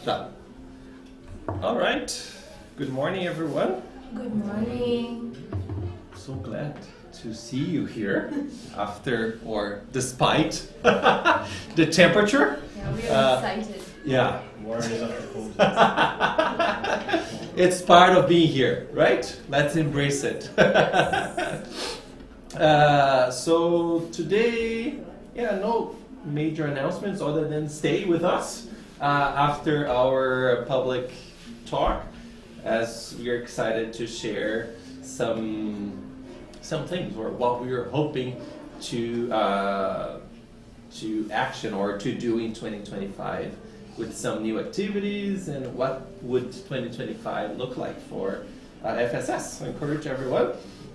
Done. All right. Good morning, everyone. Good morning. So glad to see you here after or despite the temperature. Yeah, we are excited. Yeah. Warren is up to cold. It's part of being here, right? Let's embrace it. So today, no major announcements other than stay with us after our public talk, as we are excited to share some things or what we are hoping to action or to do in 2025 with some new activities and what would 2025 look like for FSS. I encourage everyone,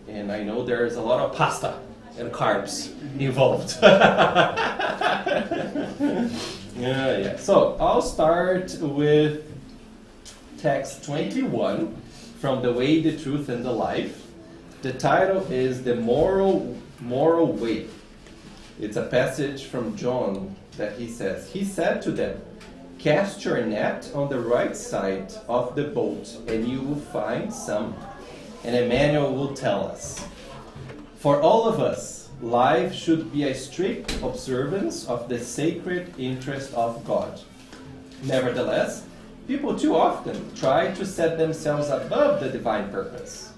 and I know there is a lot of pasta and carbs involved. Yeah. So I'll start with text 21 from The Way, the Truth, and the Life. The title is The Moral Way. It's a passage from John that he says, "He said to them, 'Cast your net on the right side of the boat, and you will find some.' And Emmanuel will tell us, for all of us, life should be a strict observance of the sacred interest of God. Nevertheless, people too often try to set themselves above the divine purpose.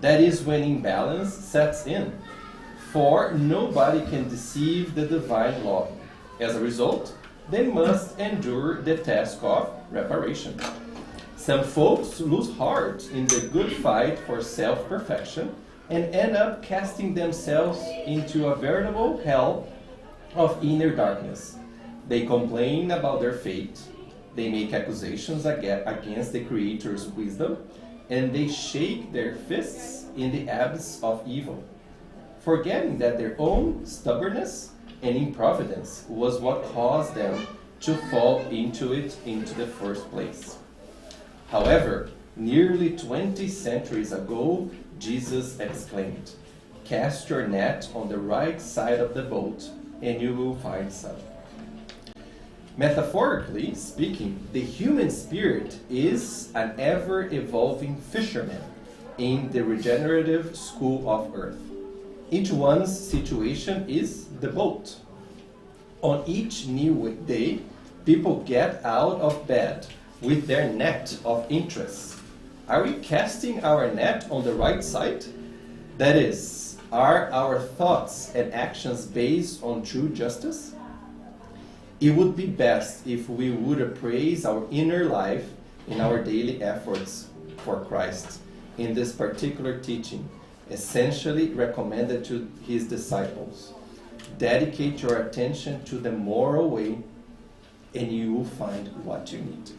That is when imbalance sets in, for nobody can deceive the divine law. As a result, they must endure the task of reparation. Some folks lose heart in the good fight for self-perfection and end up casting themselves into a veritable hell of inner darkness. They complain about their fate, they make accusations against the Creator's wisdom, and they shake their fists in the abyss of evil, forgetting that their own stubbornness and improvidence was what caused them to fall into it into the first place. However, nearly 20 centuries ago, Jesus exclaimed, 'Cast your net on the right side of the boat, and you will find some.' Metaphorically speaking, the human spirit is an ever-evolving fisherman in the regenerative school of earth. Each one's situation is the boat. On each new day, people get out of bed with their net of interests. Are we casting our net on the right side? That is, are our thoughts and actions based on true justice? It would be best if we would appraise our inner life in our daily efforts for Christ. In this particular teaching, essentially recommended to his disciples, dedicate your attention to the moral way, and you will find what you need.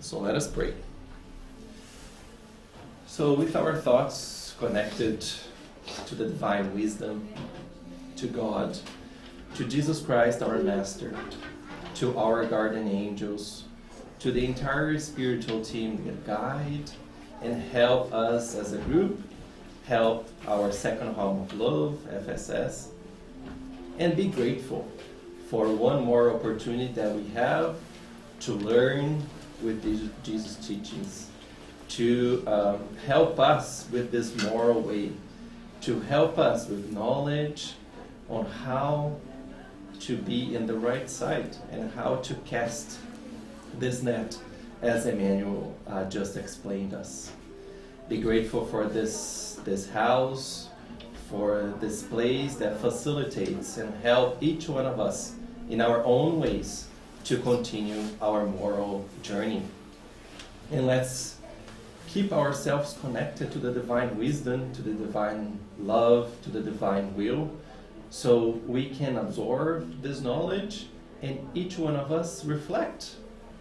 So let us pray. So with our thoughts connected to the divine wisdom, to God, to Jesus Christ, our Master, to our guardian angels, to the entire spiritual team that guide and help us as a group, help our second home of love, FSS, and be grateful for one more opportunity that we have to learn with these Jesus teachings, to help us with this moral way, to help us with knowledge on how to be in the right side and how to cast this net, as Emmanuel just explained us. Be grateful for this house, for this place that facilitates and help each one of us in our own ways to continue our moral journey. And let's keep ourselves connected to the divine wisdom, to the divine love, to the divine will, so we can absorb this knowledge and each one of us reflect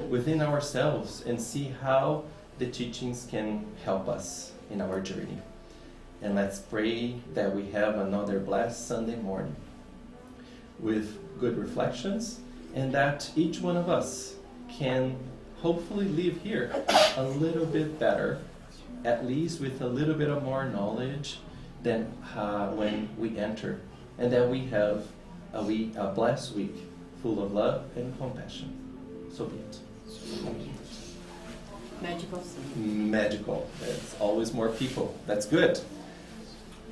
within ourselves and see how the teachings can help us in our journey. And let's pray that we have another blessed Sunday morning with good reflections, and that each one of us can hopefully leave here a little bit better, at least with a little bit of more knowledge than when we enter, and that we have a blessed week full of love and compassion. So be it. Magical. Magical. There's always more people. That's good.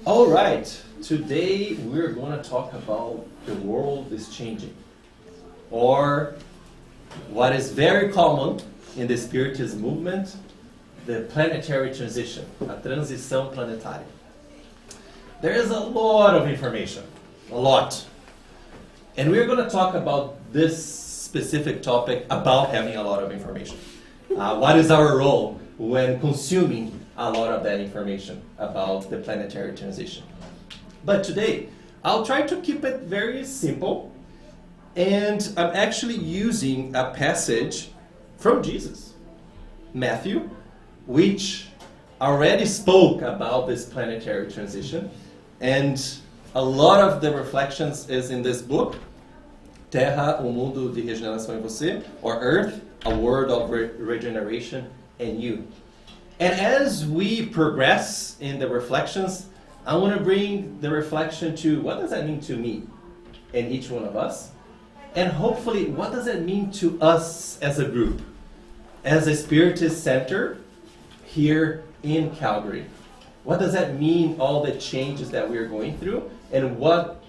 All right. Today we're going to talk about the world is changing. Or what is very common in the Spiritist movement, the planetary transition, a transição planetária. There is a lot of information, a lot. And we're going to talk about this specific topic about having a lot of information. What is our role when consuming a lot of that information about the planetary transition? But today, I'll try to keep it very simple. And I'm actually using a passage from Jesus, Matthew, which already spoke about this planetary transition. And a lot of the reflections is in this book, Terra, mundo de regeneração em você, or Earth, a world of regeneration in you. And as we progress in the reflections, I want to bring the reflection to what does that mean to me and each one of us? And hopefully, what does it mean to us as a group, as a Spiritist center here in Calgary? What does that mean, all the changes that we are going through, and what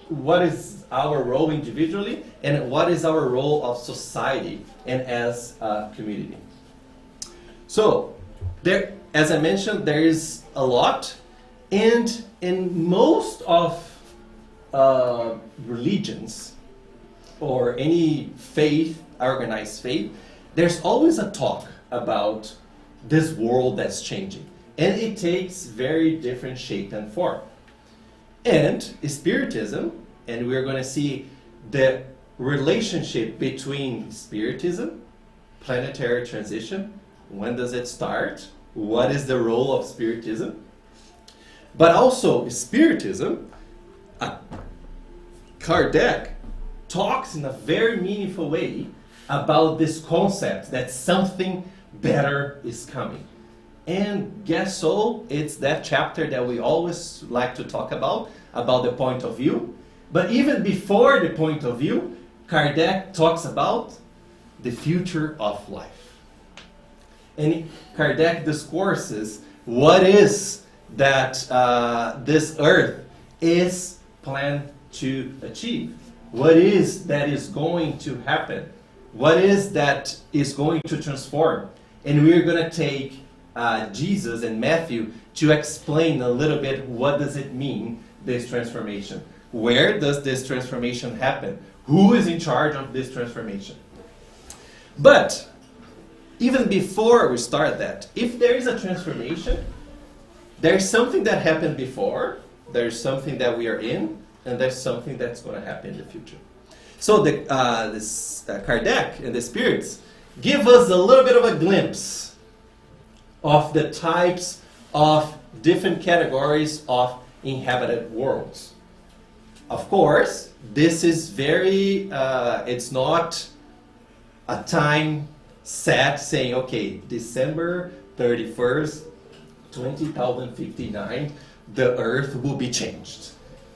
is our role individually, and what is our role of society and as a community? So, there, as I mentioned, there is a lot, and in most of religions, or any faith, organized faith, there's always a talk about this world that's changing. And it takes very different shape and form. And Spiritism, and we're going to see the relationship between Spiritism, planetary transition, when does it start, what is the role of Spiritism, but also Spiritism, Kardec talks in a very meaningful way about this concept that something better is coming. And guess so, it's that chapter that we always like to talk about the point of view. But even before the point of view, Kardec talks about the future of life. And Kardec discourses what is that this earth is planned to achieve. What is that is going to happen? What is that is going to transform? And we're going to take Jesus and Matthew to explain a little bit what does it mean, this transformation. Where does this transformation happen? Who is in charge of this transformation? But even before we start that, if there is a transformation, there's something that happened before, there's something that we are in, and there's something that's going to happen in the future. So Kardec and the spirits give us a little bit of a glimpse of the types of different categories of inhabited worlds. Of course, this is very, it's not a time set saying, okay, December 31st, 2059, the earth will be changed.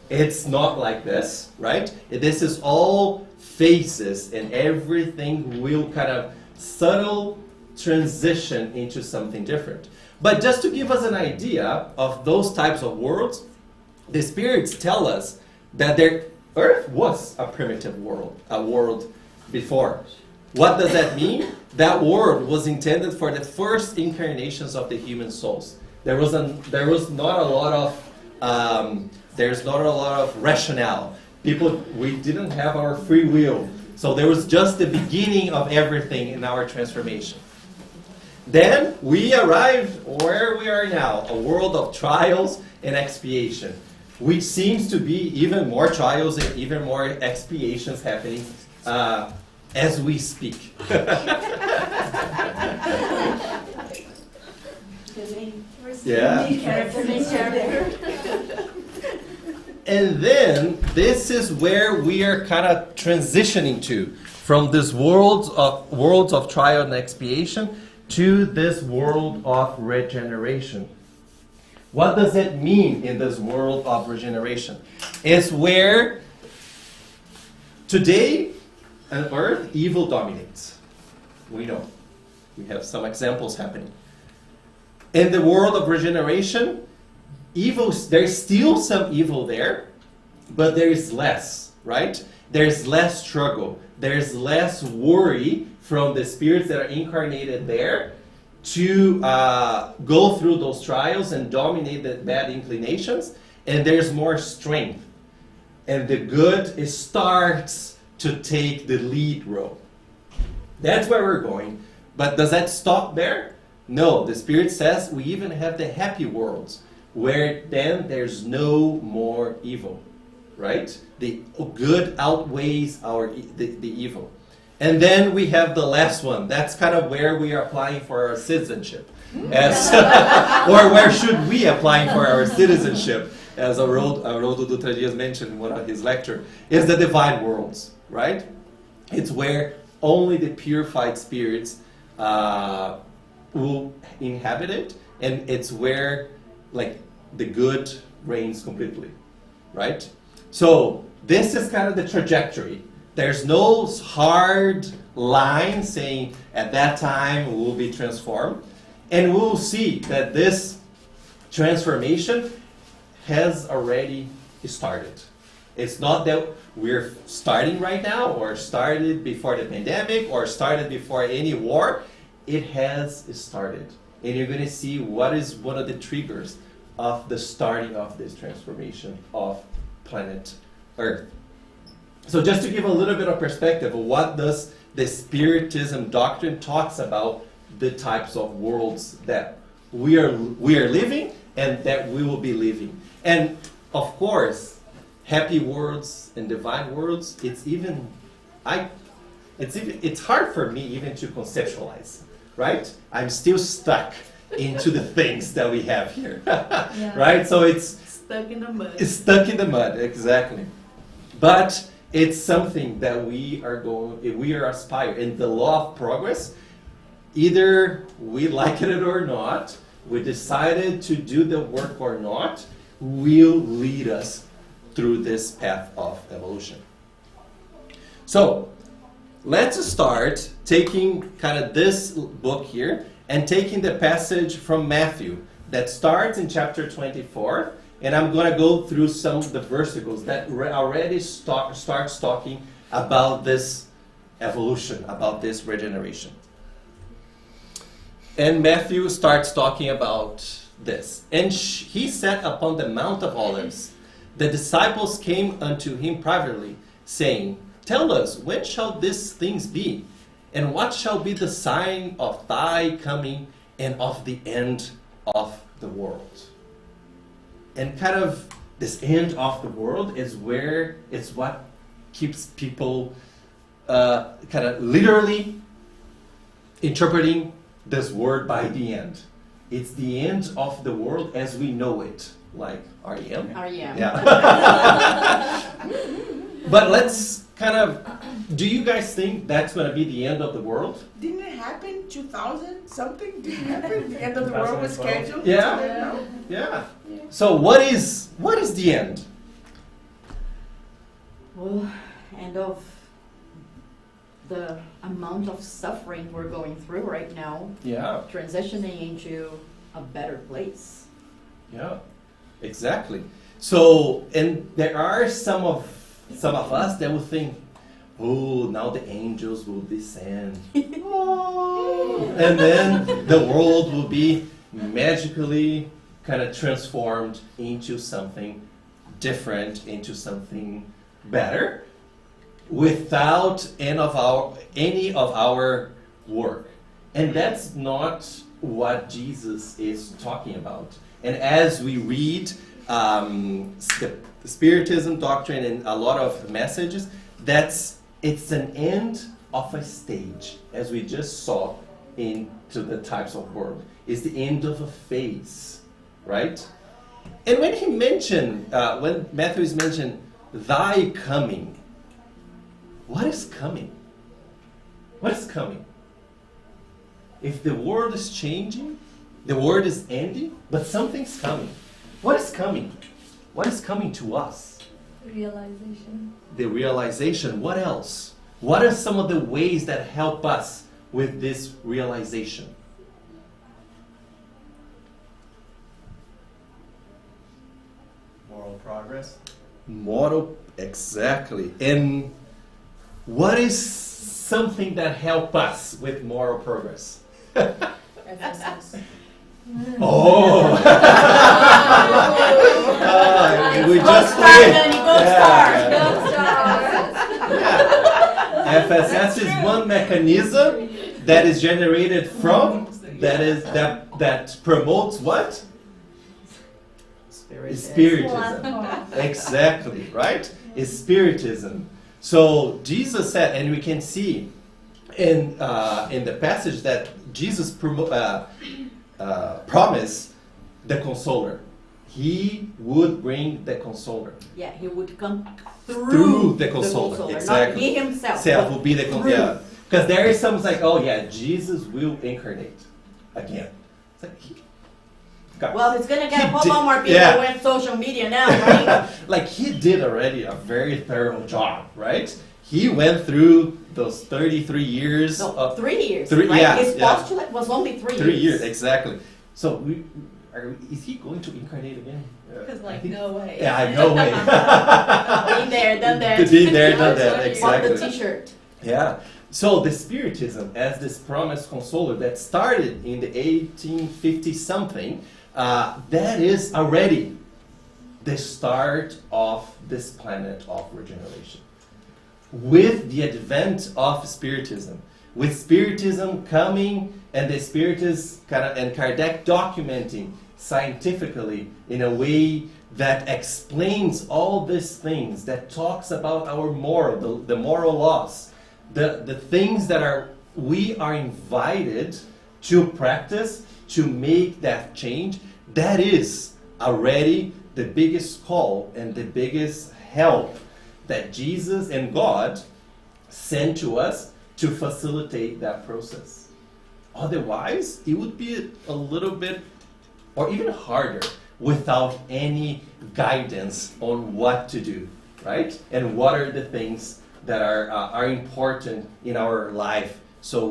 It's not like this, right? This is all phases, and everything will kind of subtle transition into something different. But just to give us an idea of those types of worlds, the spirits tell us that their earth was a primitive world, a world before. What does that mean? That world was intended for the first incarnations of the human souls. There's not a lot of rationale. We didn't have our free will. So there was just the beginning of everything in our transformation. Then we arrived where we are now, a world of trials and expiation, which seems to be even more trials and even more expiations happening as we speak. Yeah. And then this is where we are kind of transitioning to, from this worlds of trial and expiation to this world of regeneration. What does it mean in this world of regeneration? It's where today on earth, evil dominates. We know. We have some examples happening. In the world of regeneration, there's still some evil there, but there is less, right? There's less struggle. There's less worry from the spirits that are incarnated there to go through those trials and dominate the bad inclinations. And there's more strength. And the good starts to take the lead role. That's where we're going. But does that stop there? No. The Spirit says we even have the happy worlds, where then there's no more evil, right? The good outweighs the evil. And then we have the last one. That's kind of where we are applying for our citizenship. Or where should we apply for our citizenship? As Haroldo Dutra Dias mentioned in one of his lectures, is the divine worlds, right? It's where only the purified spirits will inhabit it, and it's where like the good reigns completely, right? So this is kind of the trajectory. There's no hard line saying at that time we will be transformed, and we'll see that this transformation has already started. It's not that we're starting right now, or started before the pandemic, or started before any war. It has started. And you're going to see what is one of the triggers of the starting of this transformation of planet Earth. So just to give a little bit of perspective, what does the Spiritism doctrine talks about the types of worlds that we are living and that we will be living. And of course, happy worlds and divine worlds, it's hard for me even to conceptualize, right? I'm still stuck into the things that we have here, right? So it's stuck in the mud. It's stuck in the mud, exactly. But it's something that we are aspiring. In the law of progress, either we like it or not, we decided to do the work or not, will lead us through this path of evolution. So let's start taking kind of this book here and taking the passage from Matthew that starts in chapter 24, and I'm going to go through some of the versicles that already starts talking about this evolution, about this regeneration. And Matthew starts talking about this. And he sat upon the Mount of Olives. The disciples came unto him privately, saying, Tell us, when shall these things be? And what shall be the sign of thy coming and of the end of the world? And kind of this end of the world is where it's what keeps people kind of literally interpreting this word by the end. It's the end of the world as we know it, like REM. REM. Yeah. But let's kind of, do you guys think that's going to be the end of the world? Didn't it happen 2000 something? Didn't it happen? The end of the world was scheduled? Yeah. Yeah. So what is the end? Well, end of the amount of suffering we're going through right now. Yeah. Transitioning into a better place. Yeah. Exactly. So, and there are some of us that will think, oh, now the angels will descend. Oh. And then the world will be magically kind of transformed into something different, into something better, without any of our work. And that's not what Jesus is talking about. And as we read the Spiritism doctrine and a lot of messages, it's an end of a stage, as we just saw into the types of world. It's the end of a phase, right? And when when Matthew is mentioned, thy coming, what is coming? What is coming? If the world is changing, the world is ending, but something's coming. What is coming? What is coming to us? Realization. The realization. What else? What are some of the ways that help us with this realization? Moral progress. Moral, exactly. And what is something that help us with moral progress? FSS. Oh! We just Star, played. Danny, go Yeah. FSS is one mechanism that is generated from that promotes what? Spiritism. Exactly, right? It's Spiritism. So Jesus said, and we can see in the passage that Jesus promised the Consoler. He would bring the Consoler. Yeah, he would come Through the Consoler, exactly. Not he himself. Self but will be the through. yeah. Because there is some like, oh yeah, Jesus will incarnate again. It's like, Well, it's gonna get a whole did- lot more people yeah. with social media now, right? like he did already a very thorough job, right? He went through those 33 years. No, 3 years. Three- right? yeah, His yeah. postulate was only 3 years. 3 years, exactly. So is he going to incarnate again? Because, I like, think- no way. Yeah, no way. Been there, done that. Been there, done that, Bought the exactly. T-shirt. Yeah. So the Spiritism, as this promised consoler that started in the 1850 something, that is already the start of this planet of regeneration. With the advent of Spiritism, with Spiritism coming and the Spiritists and Kardec documenting scientifically in a way that explains all these things, that talks about our moral, the moral laws, the things that we are invited to practice to make that change. That is already the biggest call and the biggest help that Jesus and God sent to us to facilitate that process. Otherwise, it would be a little bit or even harder without any guidance on what to do, right? And what are the things that are important in our life, so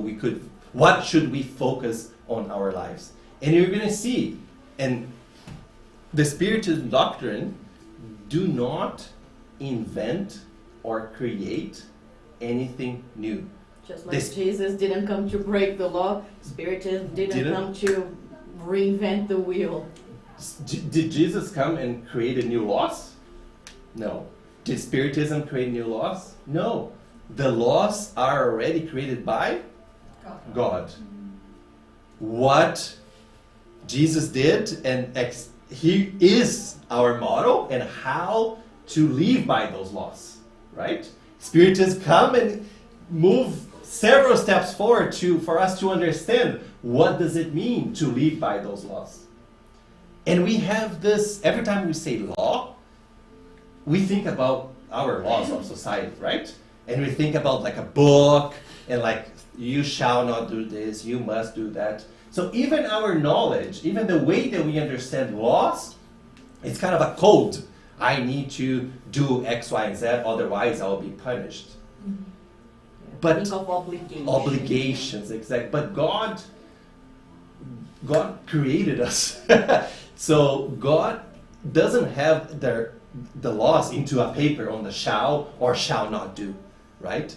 what should we focus on our lives? And you're going to see, and the Spiritism doctrine do not invent or create anything new. Just like Jesus didn't come to break the law, Spiritism didn't come to reinvent the wheel. Did Jesus come and create new laws? No. Did Spiritism create new laws? No. The laws are already created by God. What Jesus did, and he is our model, and how to live by those laws, right? Spiritists come and move several steps forward for us to understand what does it mean to live by those laws. And we have this, every time we say law, we think about our laws of society, right? And we think about like a book, and like, you shall not do this, you must do that. So even our knowledge, even the way that we understand laws, it's kind of a code. I need to do X, Y, and Z, otherwise I will be punished. Mm-hmm. But think of obligations. Obligations, exactly. But God created us. So God doesn't have the laws into a paper on the shall or shall not do, right?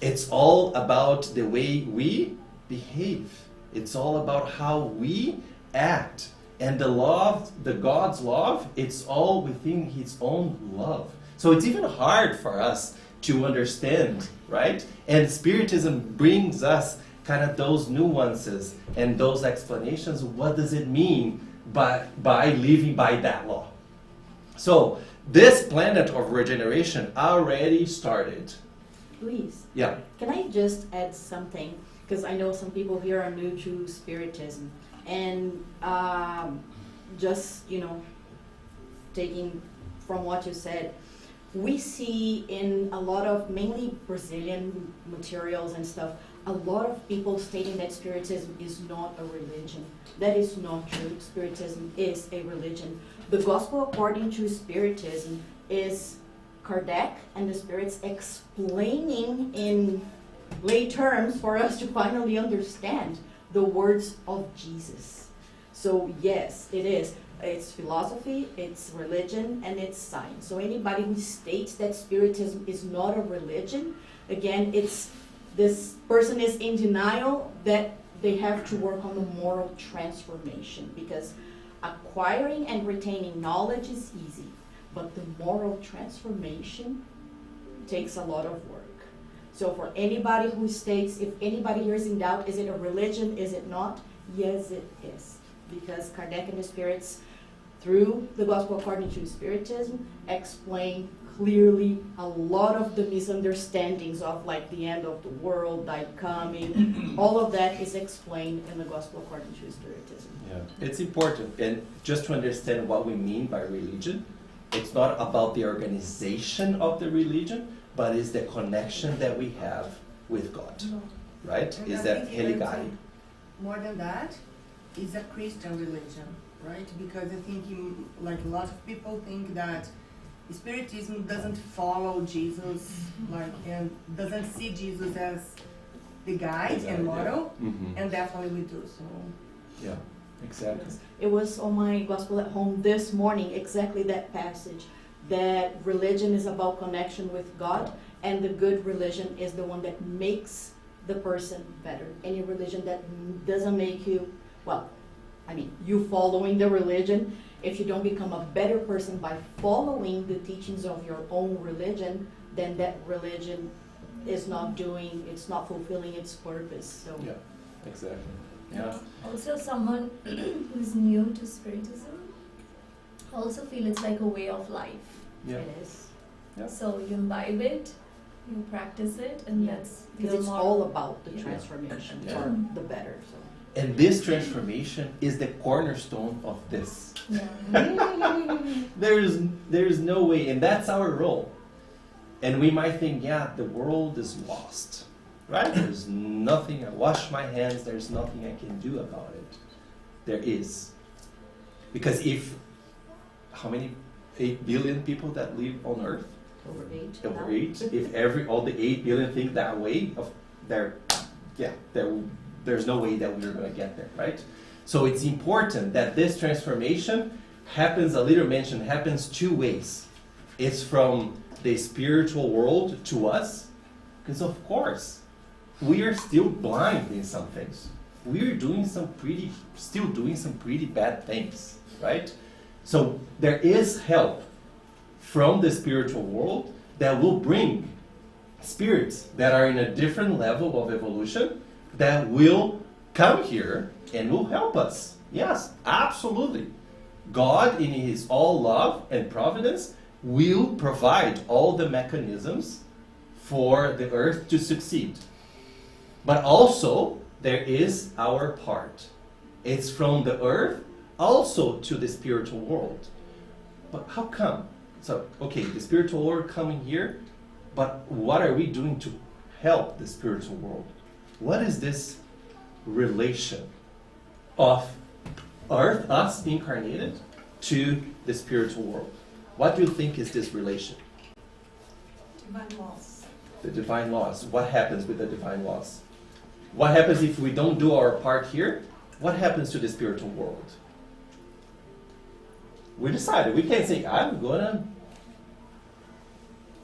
It's all about the way we behave. It's all about how we act. And the love, the God's love, it's all within His own love. So it's even hard for us to understand, right? And Spiritism brings us kind of those nuances and those explanations. What does it mean by living by that law? So this planet of regeneration already started. Luis, Yeah. can I just add something? Because I know some people here are new to Spiritism. And just, taking from what you said, we see in a lot of mainly Brazilian materials and stuff, a lot of people stating that Spiritism is not a religion. That is not true. Spiritism is a religion. The gospel according to Spiritism is Kardec and the spirits explaining in lay terms for us to finally understand the words of Jesus. So yes, it is. It's philosophy, it's religion, and it's science. So anybody who states that Spiritism is not a religion, again, it's this person is in denial that they have to work on the moral transformation, because acquiring and retaining knowledge is easy, but the moral transformation takes a lot of work. So for anybody who states, if anybody here is in doubt, is it a religion, is it not? Yes, it is. Because Kardec and the spirits, through the Gospel according to Spiritism, explain clearly a lot of the misunderstandings of like the end of the world, thy coming, all of that is explained in the Gospel according to Spiritism. Yeah, it's important, and just to understand what we mean by religion, it's not about the organization of the religion, but it's the connection that we have with God, right? And Is I that think even Heligari? more than that, it's a Christian religion, right? Because I think, like a lot of people think that Spiritism doesn't follow Jesus, like, and doesn't see Jesus as the guide and model, and definitely we do. So Yeah, exactly. It was on my Gospel at Home this morning, exactly that passage, that religion is about connection with God, and the good religion is the one that makes the person better. Any religion that doesn't make you, well, I mean, you following the religion, if you don't become a better person by following the teachings of your own religion, then that religion is not doing, it's not fulfilling its purpose. So Yeah, exactly. Yeah. Also, someone who's new to Spiritism also feel it's like a way of life. Yeah. it is. Yeah. So you imbibe it, you practice it, and Yeah. that's Because your it's moral. all about the Yeah. transformation Yeah. for the better. So. And this transformation is the cornerstone of this. Yeah. There's no way, and that's our role. And we might think, yeah, the world is lost, right? There's nothing, I wash my hands, there's nothing I can do about it. There is. Because if, how many, 8 billion people that live on Earth? Over 8. Over now. 8. If all the 8 billion think that way, there's no way that we're going to get there, right? So it's important that this transformation happens, a little mention, happens 2 ways. It's from the spiritual world to us, because of course, we are still blind in some things. We are still doing some pretty bad things, right? So there is help from the spiritual world that will bring spirits that are in a different level of evolution that will come here and will help us. Yes, absolutely. God, in His all love and providence, will provide all the mechanisms for the earth to succeed. But also, there is our part. It's from the earth also to the spiritual world. But how come? So, okay, the spiritual world coming here, but what are we doing to help the spiritual world? What is this relation of earth, us incarnated, to the spiritual world? What do you think is this relation? divine laws. The divine laws. What happens with the divine laws? What happens if we don't do our part here? What happens to the spiritual world? We decided. We can't say, I'm gonna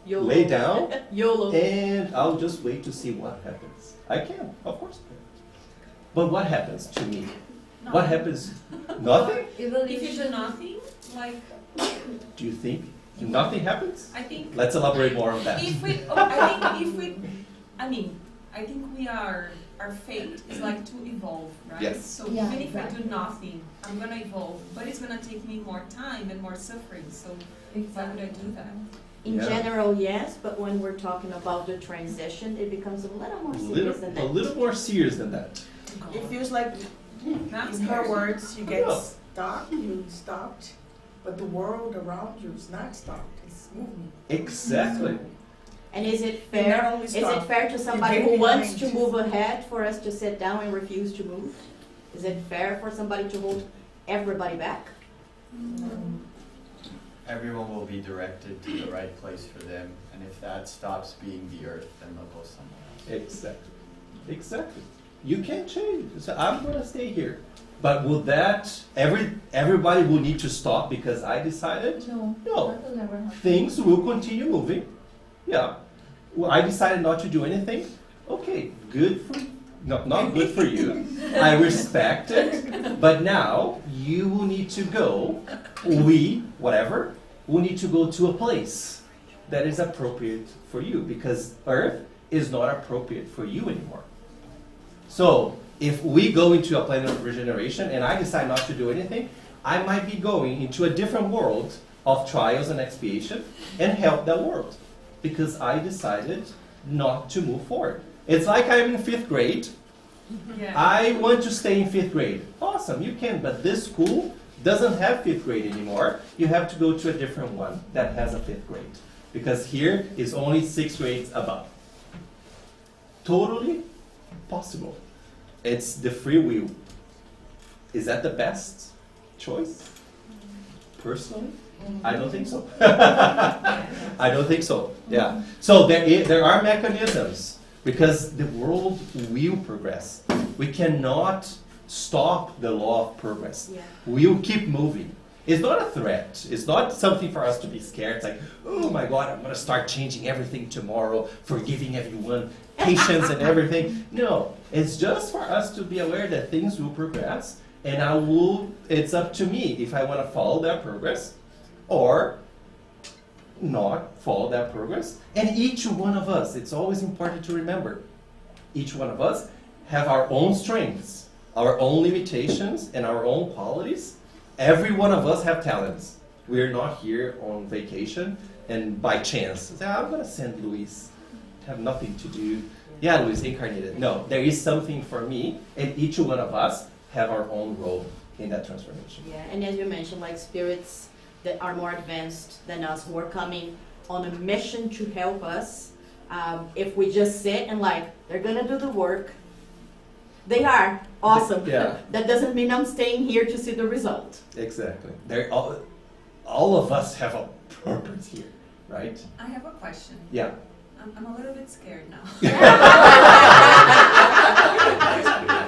YOLO. lay down YOLO. and I'll just wait to see what happens. I can, of course. But what happens to me? What happens? Nothing? If you do nothing, like, Do you think nothing happens? I think Let's elaborate more on that. if we, I think our fate is like to evolve, right? Yes. So Yeah, even if I exactly. do nothing, I'm gonna evolve, but it's gonna take me more time and more suffering. So why would I do that? In Yeah. general, yes, but when we're talking about the transition, it becomes a little more serious than that. A little more serious than that. It feels like, Not in her words, you get Yeah. stuck, you stopped, but the world around you is not stopped, it's moving. Exactly. And is it You're fair? not only Is it stopped, fair to somebody you're who getting wants to behind. move ahead for us to sit down and refuse to move? Is it fair for somebody to hold everybody back? everyone will be directed to the right place for them, and if that stops being the earth, then they'll go somewhere else. Exactly. Exactly. You can't change. So I'm gonna stay here. But would that everybody will need to stop because I decided? No, No. that will never happen. Things will continue moving. Yeah. Well, I decided not to do anything. Okay, good for no, not good for you. I respect it. But now you will need to go. Whatever, will need to go to a place that is appropriate for you because Earth is not appropriate for you anymore. So if we go into a planet of regeneration and I decide not to do anything, I might be going into a different world of trials and expiation and help that world because I decided not to move forward. It's like I'm in 5th grade. Yeah. I want to stay in 5th grade. Awesome, you can, but this school doesn't have 5th grade anymore. You have to go to a different one that has a 5th grade because here is only 6 grades above. Totally possible. It's the free will. Is that the best choice? Personally, I don't think so. I don't think so. Yeah. So there are mechanisms because the world will progress. We cannot stop the law of progress. Yeah. We'll keep moving. It's not a threat. It's not something for us to be scared. It's like, oh my God, I'm going to start changing everything tomorrow, forgiving everyone, patience and everything. No, it's just for us to be aware that things will progress, and it's up to me if I want to follow that progress or not follow that progress. And each one of us, it's always important to remember, each one of us have our own strengths, our own limitations, and our own qualities. Every one of us have talents. We're not here on vacation and by chance say, I'm going to send Luis. Have nothing to do. Yeah, Luis incarnated. No, there is something for me, and each one of us have our own role in that transformation. Yeah, and as you mentioned, like spirits that are more advanced than us who are coming on a mission to help us. If we just sit and like, they're going to do the work. They are awesome. Yeah. That doesn't mean I'm staying here to see the result. Exactly. All of us have a purpose here, right? I have a question. Yeah. I'm a little bit scared now. Yeah.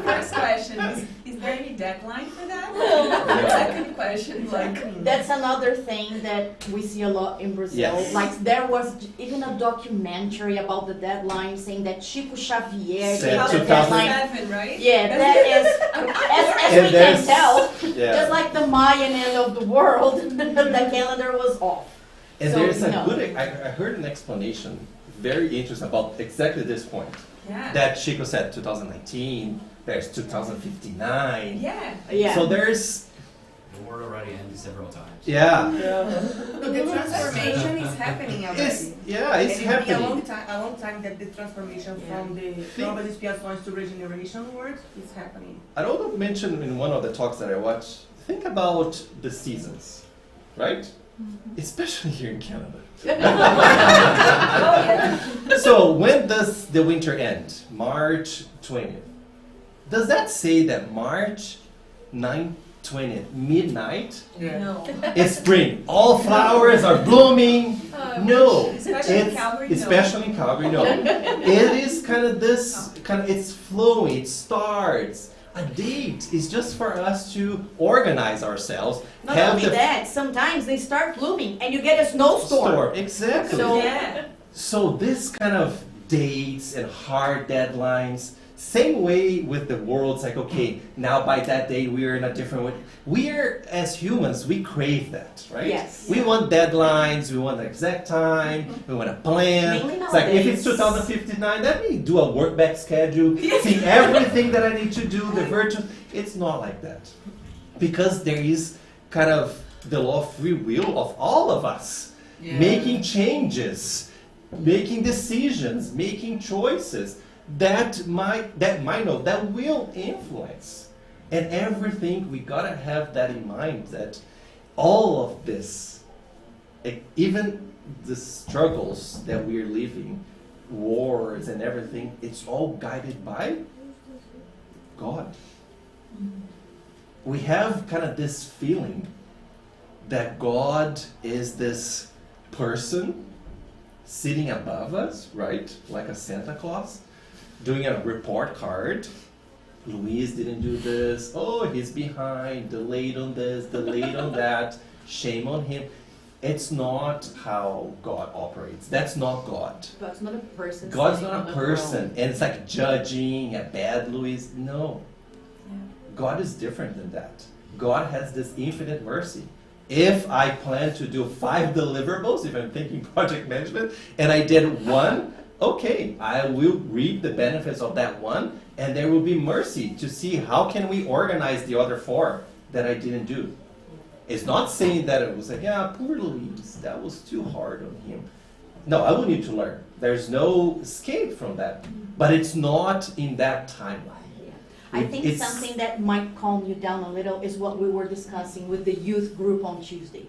First question is there any deadline for that? Yeah. Second question, like, That's another thing that we see a lot in Brazil. Yes. Like there was even a documentary about the deadline saying that Chico Xavier Said gave the 2000. deadline. 2007, right? Yeah, that is, as And we can there's- tell, Yeah. just like the Mayan end of the world, the calendar was off. And So, there's a no. good, I heard an explanation, very interesting, about exactly this point. Yeah. That Chico said 2019, there's 2059. Yeah. Yeah. So there's, The word already ended several times. yeah. But the transformation is happening already. It's, yeah, it's and it'll be happening. a long time that the transformation Yeah. from the novas expiações to regeneration word is happening. I also mentioned in one of the talks that I watched, think about the seasons, right? Especially here in Canada. So when does the winter end? March 20th. Does that say that March 20th, midnight, No. it's spring? All flowers are blooming? No. Especially in It's- Calgary, no. Especially in Calgary, no. It is kind of this, it's flowing, it starts. A date is just for us to organize ourselves. Not only that, sometimes they start blooming and you get a snowstorm. Exactly. So- Yeah. So this kind of dates and hard deadlines, same way with the world, it's like, okay, now by that day we're in a different way. We're, as humans, we crave that, right? Yes. We want deadlines, we want the exact time, we want a plan. Mainly It's like, if it's nowadays. 2059, let me do a work back schedule, see everything that I need to do, the virtual. It's not like that. Because there is kind of the law of free will of all of us. Making changes, making decisions, making choices that will influence. And everything, we gotta have that in mind, that all of this, even the struggles that we're living, wars and everything, it's all guided by God. We have kind of this feeling that God is this person sitting above us, right? Like a Santa Claus, doing a report card. Luis didn't do this. Oh, he's behind. Delayed on this, delayed on that. Shame on him. It's not how God operates. That's not God. God's not a person. God's sitting not on a the person. throne. And it's like judging a bad Luis. No. Yeah. God is different than that. God has this infinite mercy. If I plan to do 5 deliverables, if I'm thinking project management, and I did 1, okay, I will reap the benefits of that 1, and there will be mercy to see how can we organize the other 4 that I didn't do. It's not saying that it was like, yeah, poor Luis, that was too hard on him. No, I will need to learn. There's no escape from that. But it's not in that timeline. I think It's- something that might calm you down a little is what we were discussing with the youth group on Tuesday.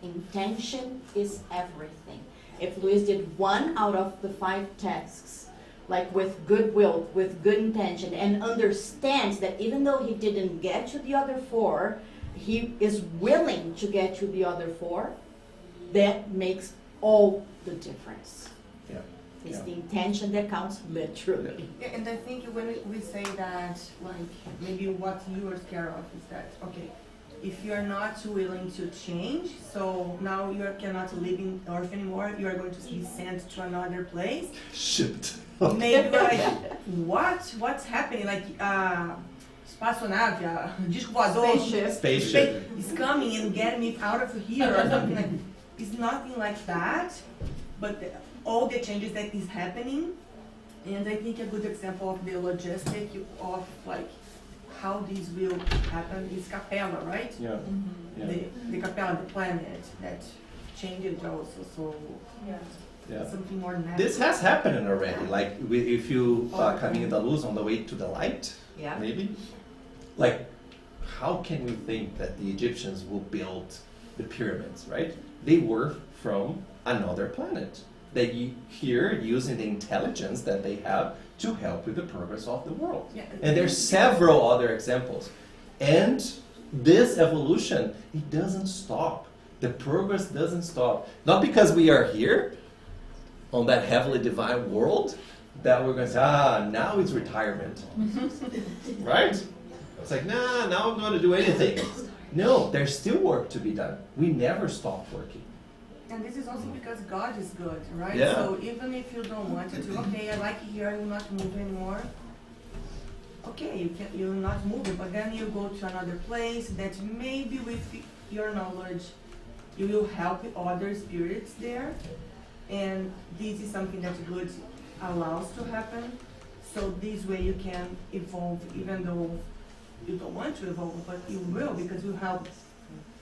Intention is everything. If Luis did 1 out of the 5 tasks, like with goodwill, with good intention, and understands that even though he didn't get to the other 4, he is willing to get to the other 4, that makes all the difference. Yeah. It's Yeah. the intention that counts, literally. Yeah, and I think when we say that, like, maybe what you are scared of is that, okay, if you are not willing to change, so now you cannot live in Earth anymore, you are going to be sent to another place. Shipped. Maybe like, what's happening? Like, espaçonave, disco voador, Spaceship. is coming and getting me out of here or something like. It's nothing like that, but all the changes that is happening, and I think a good example of the logistic of like how this will happen is Capella, right? Yeah. Yeah. The Capella, the planet that changes also, so Yeah. something more natural. This has happened already. Like if you coming in the luz on the way to the light, Yeah. maybe. Like, how can we think that the Egyptians will build the pyramids? Right? They were from another planet. They here using the intelligence that they have to help with the progress of the world. Yeah. And there's several other examples. And this evolution, it doesn't stop. The progress doesn't stop. Not because we are here on that heavenly divine world that we're going to say, now it's retirement. Right? It's like, nah, now I'm going to do anything. No, there's still work to be done. We never stop working. And this is also because God is good, right? Yeah. So even if you don't want to, okay, I like it here, I will not move anymore. Okay, you will not move it, but then you go to another place that maybe with your knowledge, you will help other spirits there. And this is something that good allows to happen. So this way you can evolve, even though you don't want to evolve, but you will, because you help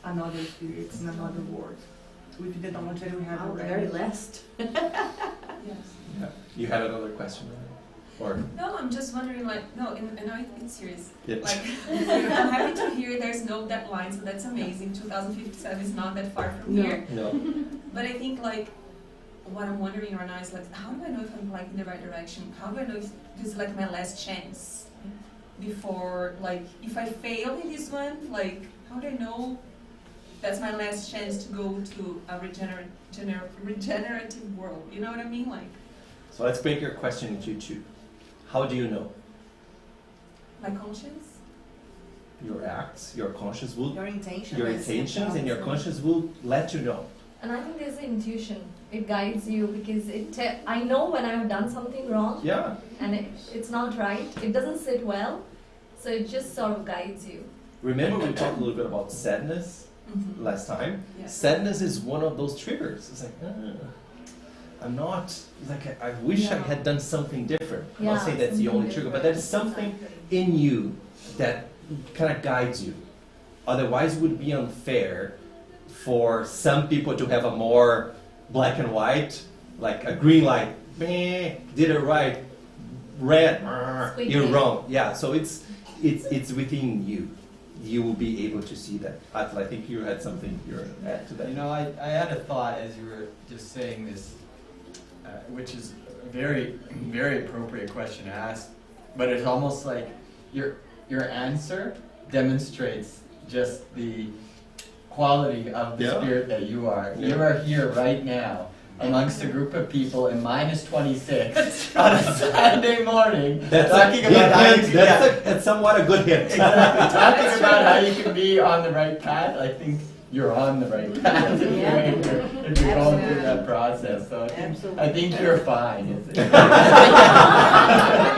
another spirits in another world. With the knowledge that we have Our already. very last. Yes. Yeah. You had another question, right? Or No, I'm just wondering, like, no, and I, it's serious. yeah. Like, I'm happy to hear there's no deadline, so that's amazing. 2057 is not that far from No. here. No. But I think, like, what I'm wondering right now is, like, how do I know if I'm, like, in the right direction? How do I know if this is, like, my last chance? Before, like, if I fail in this one, like, how do I know that's my last chance to go to a regenerative world? You know what I mean? Like, So let's break your question into 2. How do you know? my conscience? Your acts, your conscience will, Your intention. your is- intentions and your conscience will let you know. And I think there's the intuition. It guides you because I know when I have done something wrong Yeah. and it's not right. It doesn't sit well, so it just sort of guides you. Remember we talked a little bit about sadness Mm-hmm. last time? Yeah. Sadness is one of those triggers. It's like, I'm not, like, I wish I had done something different. I'm not Yeah, saying that's the something only trigger, but different. there's something in you that kind of guides you. Otherwise, it would be unfair for some people to have a more black and white, like a green light, meh, did it right, red, Squeaky. you're wrong. Yeah, so it's within you. You will be able to see that. I think you had something you were add to that. You know, I had a thought as you were just saying this, which is a very, very appropriate question to ask, but it's almost like your answer demonstrates just the quality of the Yeah. spirit that you are. Yeah. You are here right now amongst a group of people in minus 26 on a Sunday morning talking about how you can, That's somewhat a good hint. exactly, talking about how you can be on the right path. I think you're on the right path if you're going through that process. So I think you're fine. I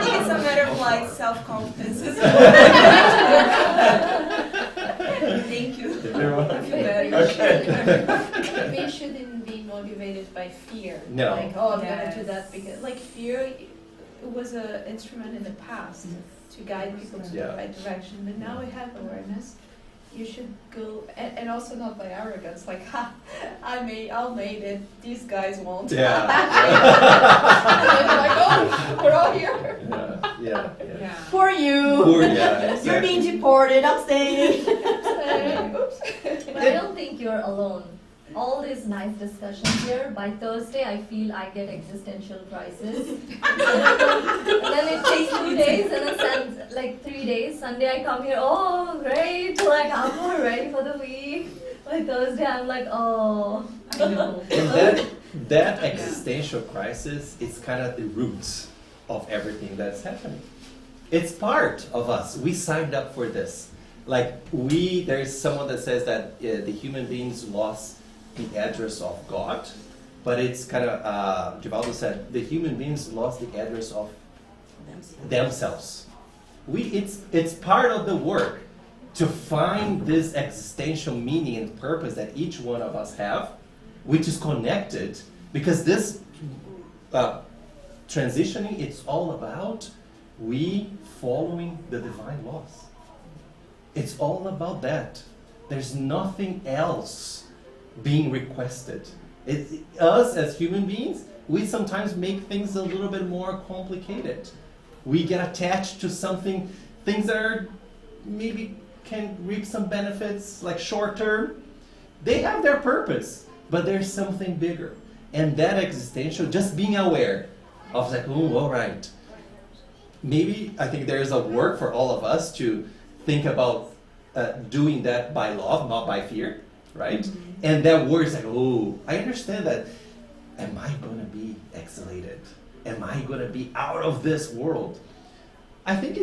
think it's a matter of like self-confidence. Thank you. You're welcome. I feel better. Okay. We shouldn't be motivated by fear. No. Like, oh, I'm gonna do Yes. that because, like, fear was an instrument in the past to guide people to Yeah. the right direction. But now we have awareness. You should go, and also not by arrogance. Like, ha, I'll made it. These guys won't. Yeah. And then like, oh, we're all here. Yeah. Yeah. For you. Poor, yeah, You're exactly. being deported. I'm staying. Oops. But I don't think you're alone. All these nice discussions here, by Thursday I feel I get existential crisis. And then it takes 2 days and then like 3 days. Sunday I come here, oh great, like I'm all ready for the week. By Thursday I'm like, oh. I know. And that existential crisis is kind of the roots of everything that's happening. It's part of us. We signed up for this. Like there's someone that says that the human beings lost the address of God, but it's kind of, Givaldo said, the human beings lost the address of themselves. It's part of the work to find this existential meaning and purpose that each one of us have, which is connected, because this transitioning, it's all about we following the divine laws. It's all about that. There's nothing else being requested. Us as human beings, we sometimes make things a little bit more complicated. We get attached to something, things that are maybe can reap some benefits, like short term. They have their purpose, but there's something bigger. And that existential, just being aware of like, oh, all right. Maybe I think there is a work for all of us to think about doing that by love, not by fear, right? Mm-hmm. And that word is like, oh, I understand that. Am I going to be exhalated? Am I going to be out of this world? I think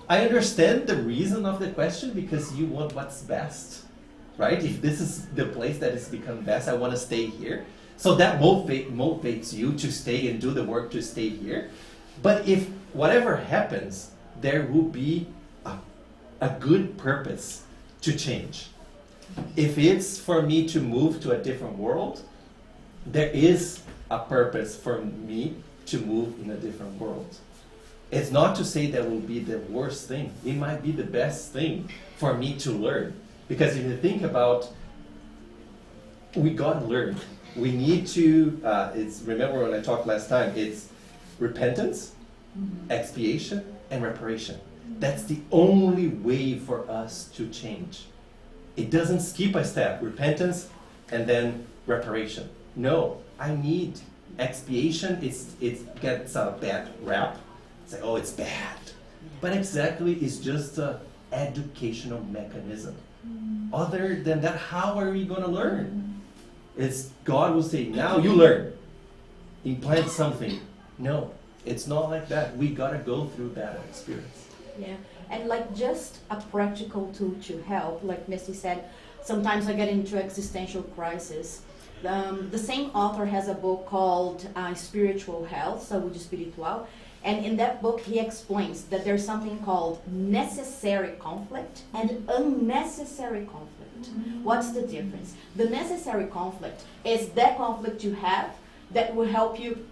I understand the reason of the question because you want what's best, right? If this is the place that has become best, I want to stay here. So that motivates you to stay and do the work to stay here. But if whatever happens, there will be a good purpose to change. If it's for me to move to a different world, there is a purpose for me to move in a different world. It's not to say that will be the worst thing. It might be the best thing for me to learn. Because if you think about, we gotta learn. We need to, remember when I talked last time, it's repentance, expiation, and reparation. That's the only way for us to change. It doesn't skip a step, repentance and then reparation. No, I need expiation. It gets a bad rap. It's like, oh, it's bad. But exactly, it's just an educational mechanism. Other than that, how are we going to learn? It's God will say, now you learn. Implant something. No, it's not like that. We got to go through that experience. Yeah, and like just a practical tool to help, like Misty said, sometimes I get into existential crisis. The same author has a book called Spiritual Health, Saúde Espiritual, and in that book he explains that there's something called necessary conflict and unnecessary conflict. What's the difference? The necessary conflict is that conflict you have that will help you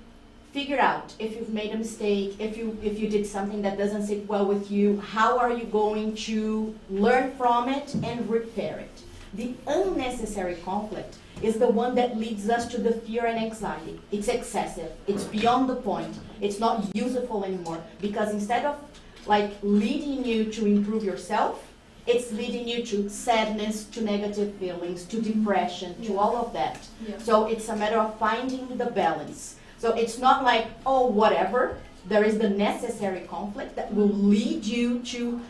figure out if you've made a mistake, if you did something that doesn't sit well with you, how are you going to learn from it and repair it. The unnecessary conflict is the one that leads us to the fear and anxiety. It's excessive, it's beyond the point, it's not useful anymore, because instead of like leading you to improve yourself, it's leading you to sadness, to negative feelings, to depression, to all of that. Yeah. So it's a matter of finding the balance. So it's not like, oh, whatever. There is the necessary conflict that will lead you to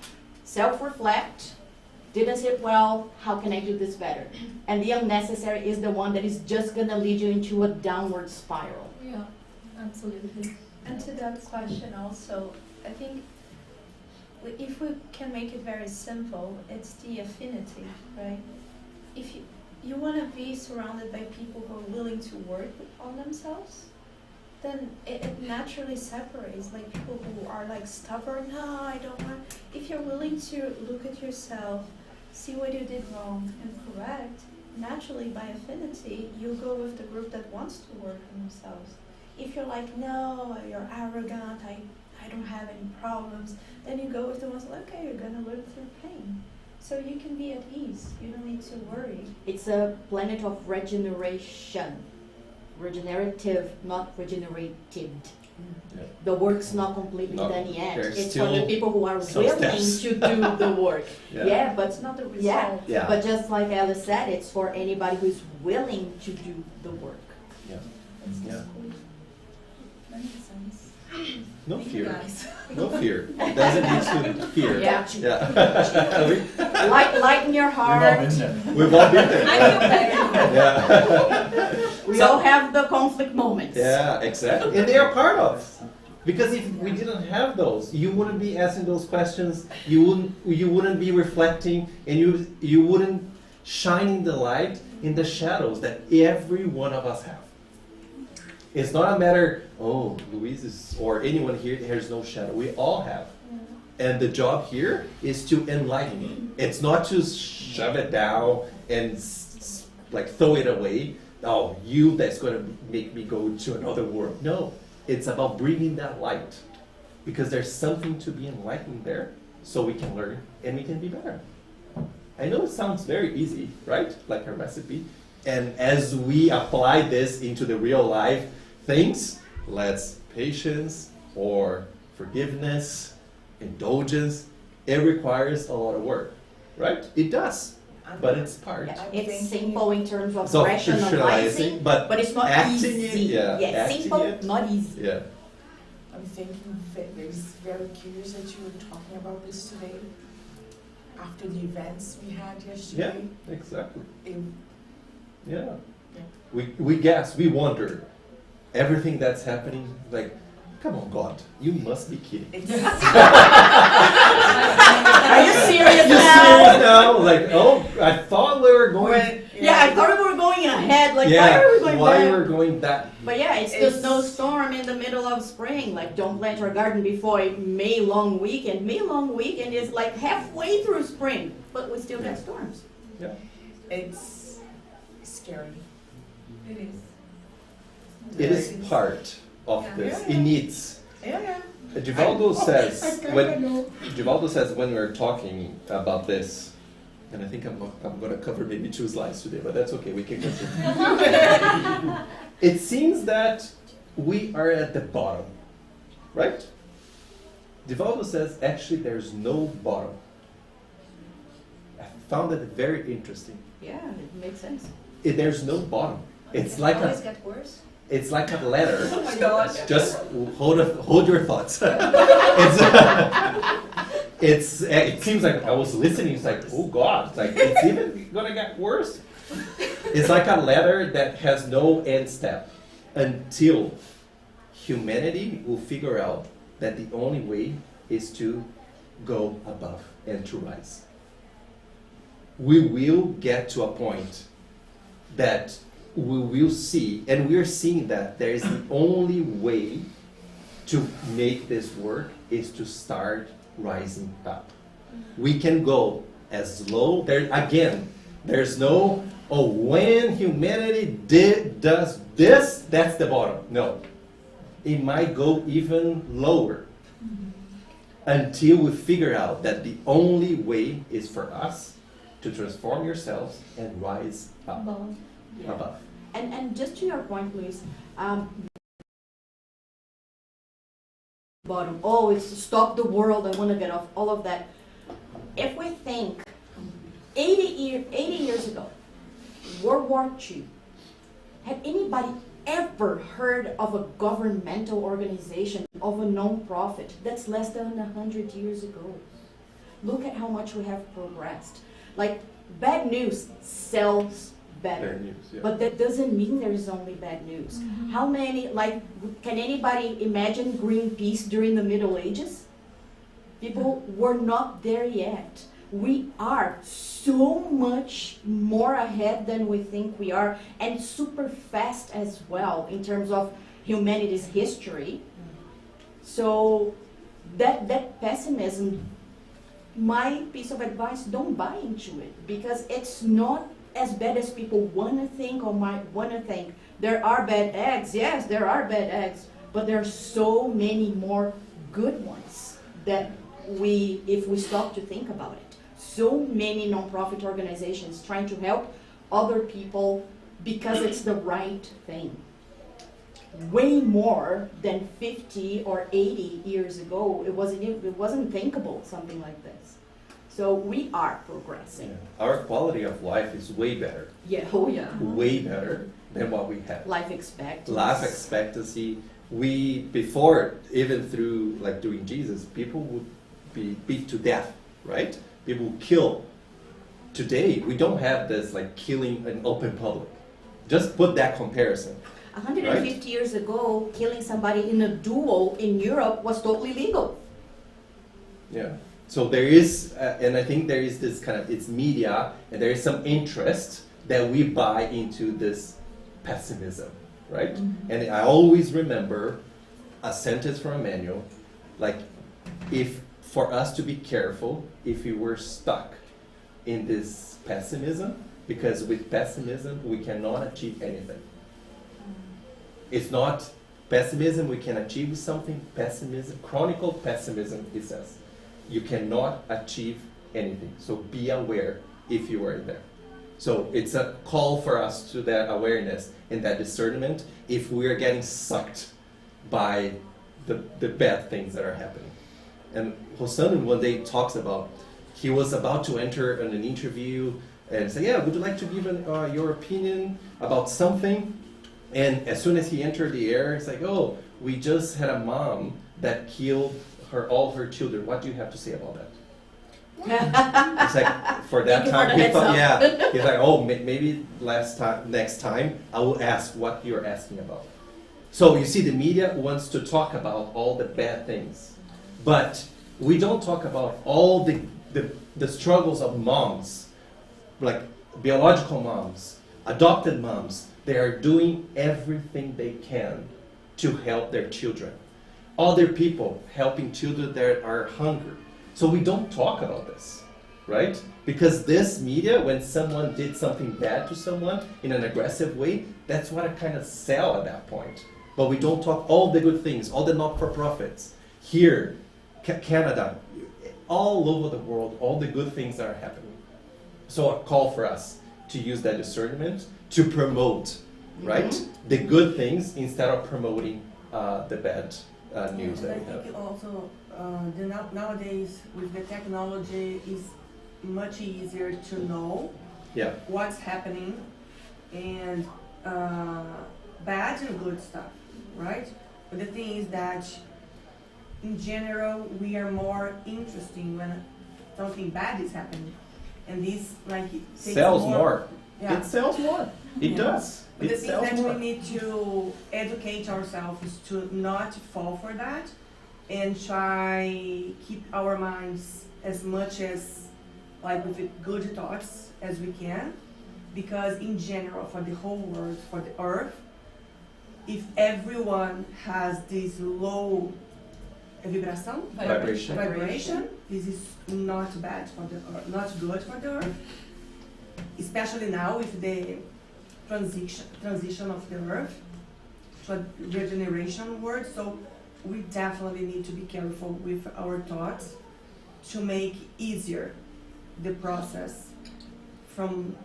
self-reflect, didn't sit well, how can I do this better? And the unnecessary is the one that is just gonna lead you into a downward spiral. Yeah, absolutely. And to that question also, I think if we can make it very simple, it's the affinity, right? If you want to be surrounded by people who are willing to work on themselves, then it naturally separates, like people who are like stubborn, no, I don't want. If you're willing to look at yourself, see what you did wrong and correct, naturally by affinity, you'll go with the group that wants to work on themselves. If you're like, no, you're arrogant, I don't have any problems, then you go with the ones like, okay, you're gonna learn through pain. So you can be at ease, you don't need to worry. It's a planet of regeneration. Regenerative, not regenerated. Yeah. The work's not completely No, done yet. there's It's for the still people who are some willing steps. to do the work. Yeah. But It's not the result. yeah, Yeah. but just like Alice said, it's for anybody who's willing to do the work. Yeah. It's Yeah. cool. That makes sense. No Thank you fear. guys. No fear. Doesn't need to fear. Yeah. Yeah. Lighten your We've all heart. been there. We've all been there. I feel better. Yeah. We So- all have the conflict moments. Yeah, exactly. And they are part of. Because if we didn't have those, you wouldn't be asking those questions. You wouldn't be reflecting, and you wouldn't shining the light in the shadows that every one of us have. It's not a matter, oh, Luis is, or anyone here has no shadow. We all have. And the job here is to enlighten it. It's not to shove it down and like throw it away. Oh, that's going to make me go to another world. No, it's about bringing that light. Because there's something to be enlightened there, so we can learn and we can be better. I know it sounds very easy, right? Like a recipe. And as we apply this into the real life things, let's patience or forgiveness, indulgence, it requires a lot of work, right? It does, but it's part. Yeah, it's simple in terms of So rationalizing, but it's not acting easy. it, yeah, acting simple, it. not easy. Yeah. I'm thinking it's very curious that you were talking about this today, after the events we had Yeah, yesterday. exactly. It- Yeah. Yeah. We guess, we wonder. Everything that's happening, like, come on, God, you must be kidding. it's Are you serious You now? serious now? Like, oh, I thought we were going. Yeah, I thought we were going ahead. Like, Yeah, why are we going why back? we're going that? But yeah, it's the It's- snowstorm in the middle of spring. Like, don't plant your garden before a May long weekend. May long weekend is like halfway through spring, but we still get storms. Yeah. it's scary. It is. It is part of Yeah. this. Yeah. It needs. Yeah. Givaldo says I kinda when know. Givaldo says when we're talking about this, and I think I'm going to cover maybe 2 slides today, but that's okay. We can continue. It seems that we are at the bottom, right? Givaldo says actually there's no bottom. I found that very interesting. Yeah, it makes sense. There's no bottom. It's like always a get worse. it's like a ladder. Oh my gosh. Just hold your thoughts. It seems like I was listening. It's like, oh God, like it's even gonna get worse. It's like a ladder that has no end step until humanity will figure out that the only way is to go above and to rise. We will get to a point that we will see, and we're seeing that there is the only way to make this work is to start rising up. We can go as low. There's no, oh, when humanity does this, that's the bottom. No. It might go even lower until we figure out that the only way is for us to transform yourselves and rise up Above. above. And just to your point, Luis, bottom. Oh, it's to stop the world. I want to get off all of that. If we think 80 years ago, World War II, had anybody ever heard of a governmental organization, of a non-profit? That's less than 100 years ago. Look at how much we have progressed. Like, bad news sells better. Bad news, yeah. But that doesn't mean there's only bad news. How many, like, can anybody imagine Greenpeace during the Middle Ages? People were not there yet. We are so much more ahead than we think we are, and super fast as well in terms of humanity's history. So that pessimism, my piece of advice, don't buy into it, because it's not as bad as people want to think or might want to think. There are bad eggs, yes, there are bad eggs, but there are so many more good ones that if we stop to think about it. So many nonprofit organizations trying to help other people because it's the right thing. Way more than 50 or 80 years ago, it wasn't thinkable, something like this. So we are progressing. Yeah. Our quality of life is way better. Yeah, oh yeah. Way better than what we had. Life expectancy. Life expectancy. We, before, even through like doing Jesus, people would be beat to death, right? People would kill. Today, we don't have this like killing in open public. Just put that comparison. 150 right? years ago, killing somebody in a duel in Europe was totally legal. Yeah. So there is, and I think there is this kind of, it's media, and there is some interest that we buy into this pessimism, right? Mm-hmm. And I always remember a sentence from Emmanuel, like, if for us to be careful if we were stuck in this pessimism, because with pessimism we cannot achieve anything. It's not pessimism we can achieve something. Pessimism, chronicle pessimism, it says, you cannot achieve anything. So be aware if you are there. So it's a call for us to that awareness and that discernment if we are getting sucked by the bad things that are happening. And Hosanna one day talks about, he was about to enter in an interview and say, yeah, would you like to give your opinion about something? And as soon as he entered the air, it's like, oh, we just had a mom that killed all her children. What do you have to say about that? It's like, for that time, he thought, yeah. He's like, oh, maybe next time, I will ask what you're asking about. So you see, the media wants to talk about all the bad things. But we don't talk about all the struggles of moms, like biological moms, adopted moms. They are doing everything they can to help their children. Other people helping children that are hungry. So we don't talk about this, right? Because this media, when someone did something bad to someone in an aggressive way, that's what I kind of sell at that point. But we don't talk all the good things, all the not-for-profits. Here, Canada, all over the world, all the good things that are happening. So a call for us to use that discernment to promote, right? Mm-hmm. The good things instead of promoting the bad news that we have. I think also nowadays with the technology is much easier to know what's happening and bad and good stuff, right? But the thing is that in general we are more interesting when something bad is happening, and this like sells more. Yeah. It sells more. It does. But it the sells thing that more. we need to educate ourselves is to not fall for that and try keep our minds as much as like with good thoughts as we can, because in general for the whole world, for the earth, if everyone has this low vibration, this is not bad for the earth, not good for the earth, especially now with the transition of the earth to a regeneration world. So we definitely need to be careful with our thoughts to make easier the process from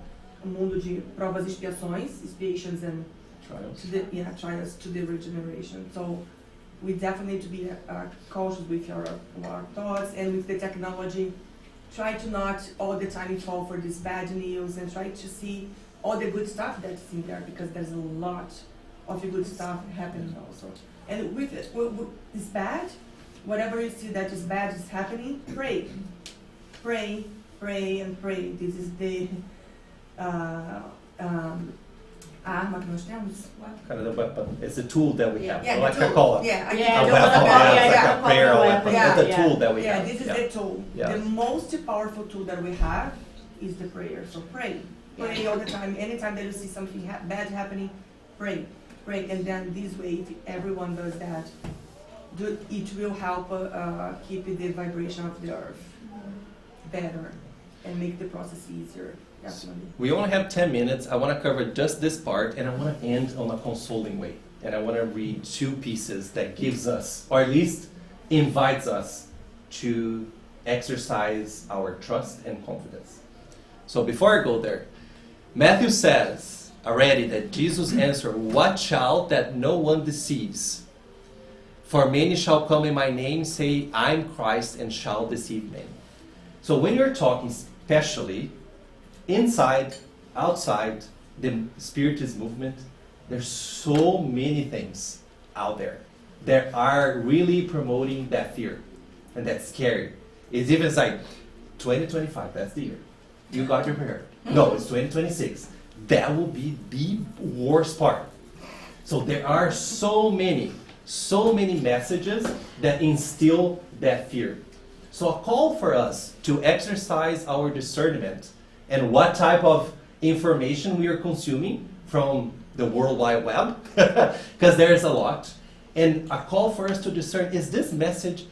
mundo de provas e expiações, expiations and trials to the regeneration. So we definitely need to be cautious with our thoughts, and with the technology, try to not all the time fall for this bad news and try to see all the good stuff that's in there, because there's a lot of good stuff happening also. And with this bad, whatever you see that is bad is happening, pray pray and pray. This is the arma que nós temos. Kind of the weapon. It's a tool that we have. Yeah, like the I call it. Yeah, Yeah, A the weapon. weapon, Yeah, it's yeah, like a prayer weapon. yeah, It's a yeah. tool that we Yeah, have. this is Yeah. the tool. Yeah. The most powerful tool that we have is the prayer. So pray. Pray all the time. Anytime that you see something bad happening, pray. Pray. And then this way, if everyone does that, it will help keep the vibration of the earth better and make the process easier. Definitely. We only have 10 minutes. I want to cover just this part, and I want to end on a consoling way. And I want to read two pieces that gives us, or at least invites us, to exercise our trust and confidence. So before I go there, Matthew says already that Jesus answered, "Watch out that no one deceives. For many shall come in my name, say, I'm Christ, and shall deceive many." So when you're talking, especially inside, outside the Spiritist movement, there's so many things out there that are really promoting that fear, and that's scary. It's even like 2025, that's the year. You got your prayer. No, it's 2026. That will be the worst part. So there are so many messages that instill that fear. So a call for us to exercise our discernment and what type of information we are consuming from the World Wide Web, because there's a lot. And a call for us to discern, is this message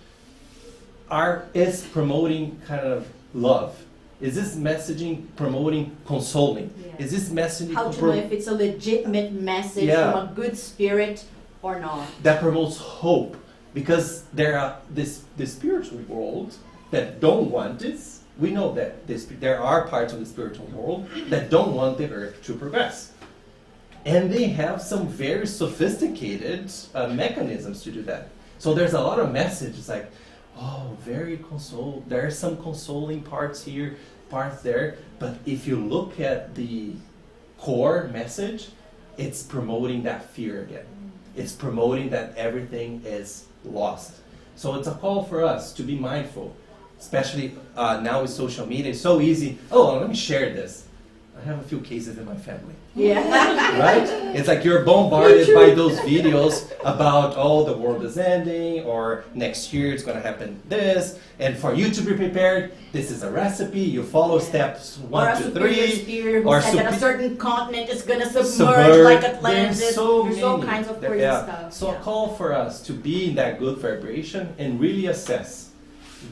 is promoting kind of love? Is this messaging promoting consoling? Yeah. Is this messaging How to know if it's a legitimate message Yeah. from a good spirit or not? that promotes hope? Because there are the spiritual world that don't want this. We know that there are parts of the spiritual world that don't want the earth to progress. And they have some very sophisticated mechanisms to do that. So there's a lot of messages like, oh, very console. There are some consoling parts here, parts there. But if you look at the core message, it's promoting that fear again. It's promoting that everything is lost. So it's a call for us to be mindful, especially now with social media. It's so easy. Oh, let me share this. I have a few cases in my family. Yeah. Right? It's like you're bombarded by those videos about, oh, the world is ending, or next year it's going to happen this, and for you to be prepared, this is a recipe, you follow steps 1 to 3. Spirit or who said that a certain continent is going to submerge subvert. like Atlantis. There's all There's kinds of crazy stuff. So a call for us to be in that good vibration and really assess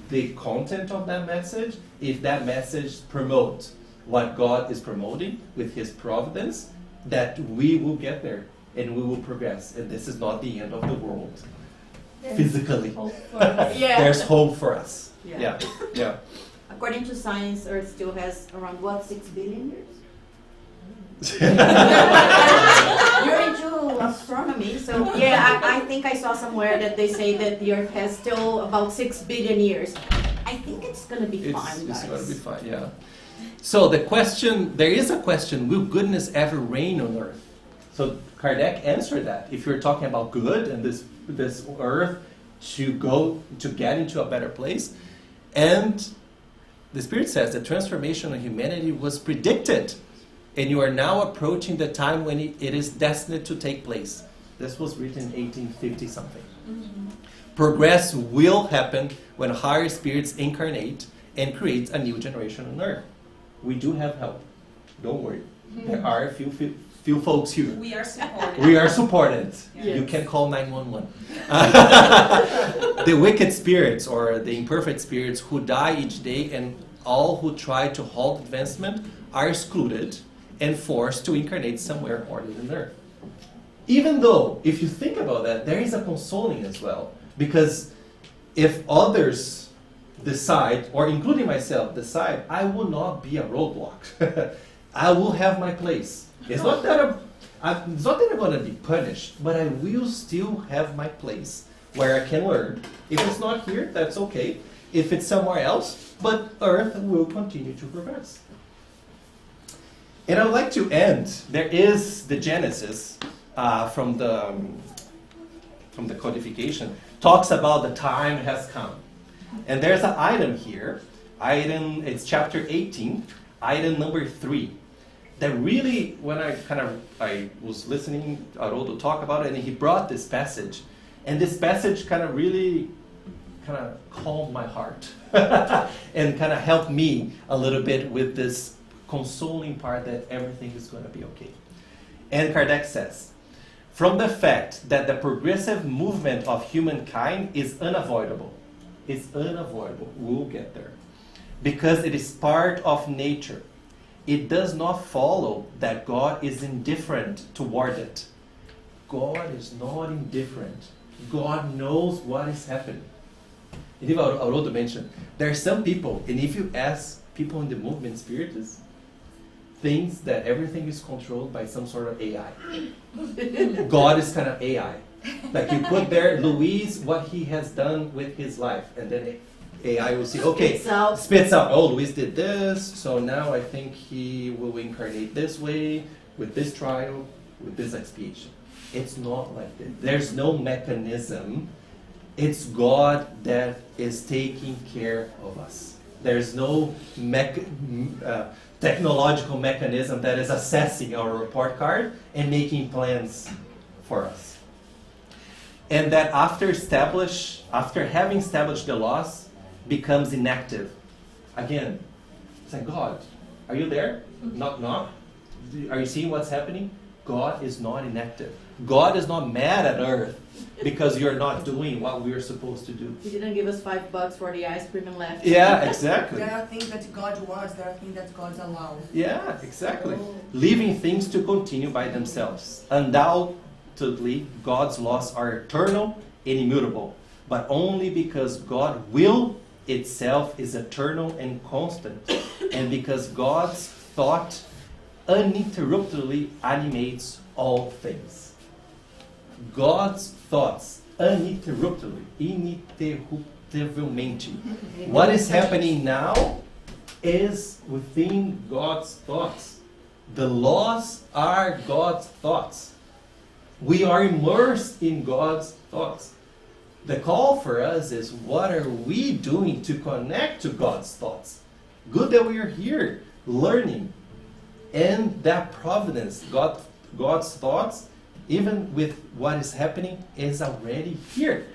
the content of that message, if that message promotes what God is promoting with His providence, that we will get there and we will progress. And this is not the end of the world, physically. Hope for us. Yeah. There's hope for us. Yeah. Yeah. According to science, Earth still has around, 6 billion years? You're into astronomy, so yeah, I think I saw somewhere that they say that the Earth has still about 6 billion years. I think it's going to be fine, guys. It's going to be fine, yeah. So there is a question, will goodness ever reign on earth? So Kardec answered that. If you're talking about good and this earth to get into a better place, and the Spirit says the transformation of humanity was predicted, and you are now approaching the time when it is destined to take place. This was written in 1850 something. Mm-hmm. Progress will happen when higher spirits incarnate and create a new generation on earth. We do have help. Don't worry. There are a few folks here. We are supported. We are supported. Yes. You can call 911. The wicked spirits or the imperfect spirits who die each day and all who try to halt advancement are excluded and forced to incarnate somewhere other than earth. Even though, if you think about that, there is a consoling as well. Because if others decide, or including myself, decide, I will not be a roadblock. I will have my place. It's not that I'm going to be punished, but I will still have my place where I can learn. If it's not here, that's okay. If it's somewhere else, but Earth will continue to progress. And I would like to end. There is the Genesis from the codification talks about the time has come. And there's an item here it's chapter 18, item number 3. That really, when I was listening to Haroldo talk about it, and he brought this passage, and this passage really calmed my heart and kind of helped me a little bit with this consoling part that everything is going to be okay. And Kardec says, from the fact that the progressive movement of humankind is unavoidable, we'll get there, because it is part of nature, it does not follow that God is indifferent toward it. God is not indifferent. God knows what is happening. And even Haroldo mentioned, there are some people, and if you ask people in the movement, Spiritists, thinks that everything is controlled by some sort of AI. God is kind of AI. Like you put there, Luis, what he has done with his life, and then AI will see, okay, spits out, oh, Luis did this, so now I think he will incarnate this way, with this trial, with this expiation. It's not like that. There's no mechanism. It's God that is taking care of us. There's no technological mechanism that is assessing our report card and making plans for us. And that after having established the laws, becomes inactive. Again, it's like, God, are you there? Knock, knock. Are you seeing what's happening? God is not inactive. God is not mad at earth because you're not doing what we're supposed to do. He didn't give us $5 for the ice cream and left. Yeah, exactly. There are things that God wants, there are things that God allows. Yeah, exactly. Leaving things to continue by themselves. Undoubtedly, God's laws are eternal and immutable, but only because God's will itself is eternal and constant, and because God's thought uninterruptedly animates all things. God's thoughts uninterruptedly, ininterruptivelmente. What is happening now is within God's thoughts. The laws are God's thoughts. We are immersed in God's thoughts. The call for us is, what are we doing to connect to God's thoughts? Good that we are here learning. And that providence, God's thoughts, even with what is happening, is already here.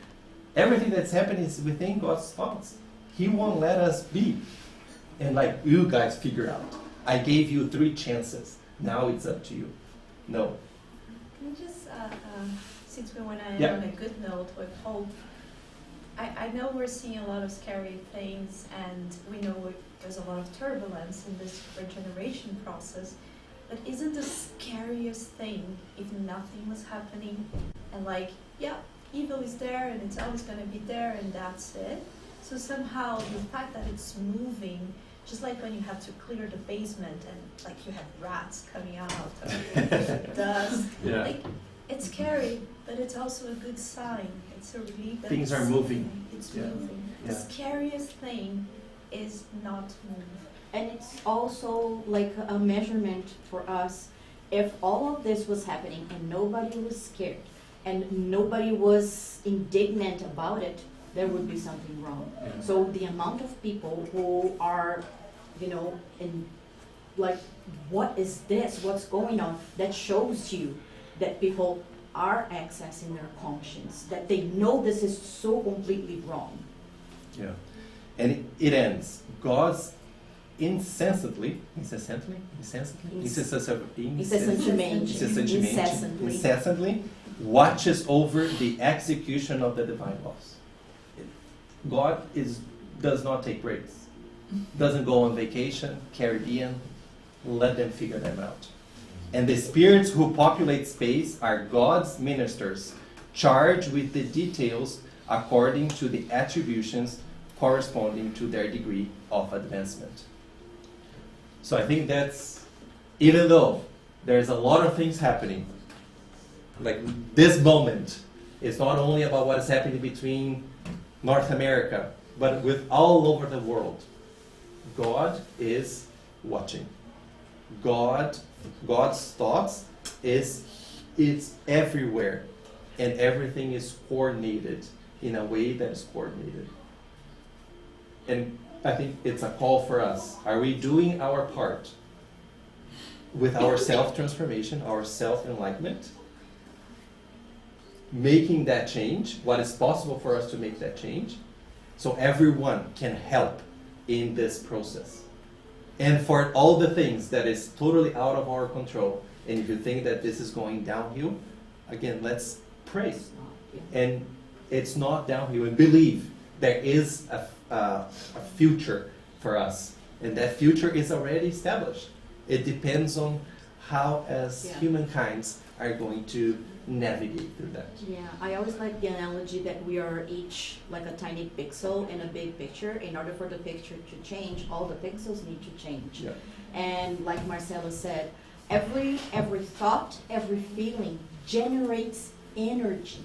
Everything that's happening is within God's thoughts. He won't let us be. And like you guys figure out. I gave you 3 chances. Now it's up to you. No. Can we just, since we want to Yeah. end on a good note with hope, I know we're seeing a lot of scary things, and we know there's a lot of turbulence in this regeneration process, but isn't the scariest thing if nothing was happening and evil is there and it's always going to be there and that's it? So somehow the fact that it's moving, just like when you have to clear the basement and you have rats coming out or dust, it's scary, but it's also a good sign. It's a relief that things are moving. It's moving. The scariest thing is not move. And it's also like a measurement for us. If all of this was happening and nobody was scared and nobody was indignant about it, there would be something wrong. Yeah. So the amount of people who are, what is this? What's going on? That shows you that people are accessing their conscience, that they know this is so completely wrong. Yeah. And it ends. God's incessantly watches over the execution of the divine laws. God does not take breaks. Doesn't go on vacation, Caribbean, let them figure them out. And the spirits who populate space are God's ministers, charged with the details according to the attributions corresponding to their degree of advancement. So I think that's, even though there's a lot of things happening, like this moment is not only about what is happening between North America, but with all over the world. God is watching. God's thoughts it's everywhere, and everything is coordinated in a way that is coordinated. And I think it's a call for us. Are we doing our part with our self-transformation, our self-enlightenment? Making that change, what is possible for us to make that change, so everyone can help in this process. And for all the things that is totally out of our control, and if you think that this is going downhill, again, let's pray. And it's not downhill, and believe there is a future for us, and that future is already established. It depends on how, as humankind, are going to navigate through that. Yeah, I always like the analogy that we are each like a tiny pixel in a big picture. In order for the picture to change, all the pixels need to change. Yeah. And like Marcela said, every thought, every feeling generates energy.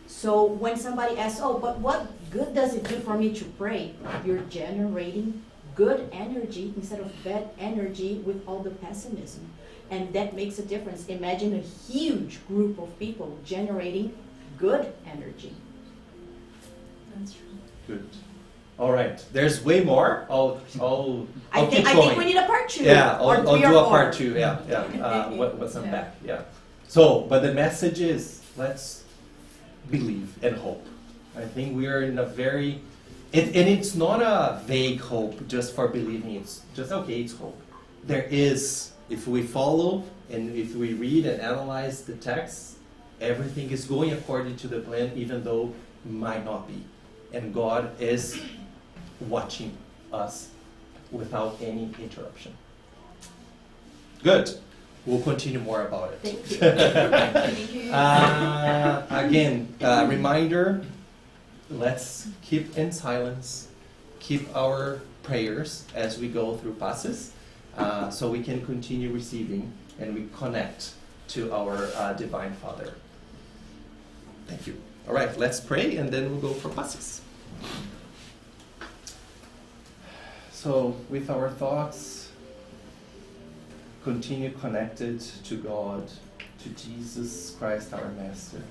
So when somebody asks, oh, but what good does it do for me to pray? You're generating good energy instead of bad energy with all the pessimism. And that makes a difference. Imagine a huge group of people generating good energy. That's true. Good. All right. There's way more. I'll keep going. I think we need a part 2. Yeah, I'll do a or part 2. Yeah. What's on back? Yeah. So, but the message is, let's believe and hope. I think we are in a very, and it's not a vague hope just for believing. It's just, okay, it's hope. There is, if we follow and if we read and analyze the text, everything is going according to the plan, even though it might not be. And God is watching us without any interruption. Good. We'll continue more about it. Thank you. Thank you. Again, reminder, let's keep in silence, keep our prayers as we go through passes, so we can continue receiving and we connect to our Divine Father. Thank you. All right, let's pray and then we'll go for passes. So, with our thoughts, continue connected to God, to Jesus Christ, our Master.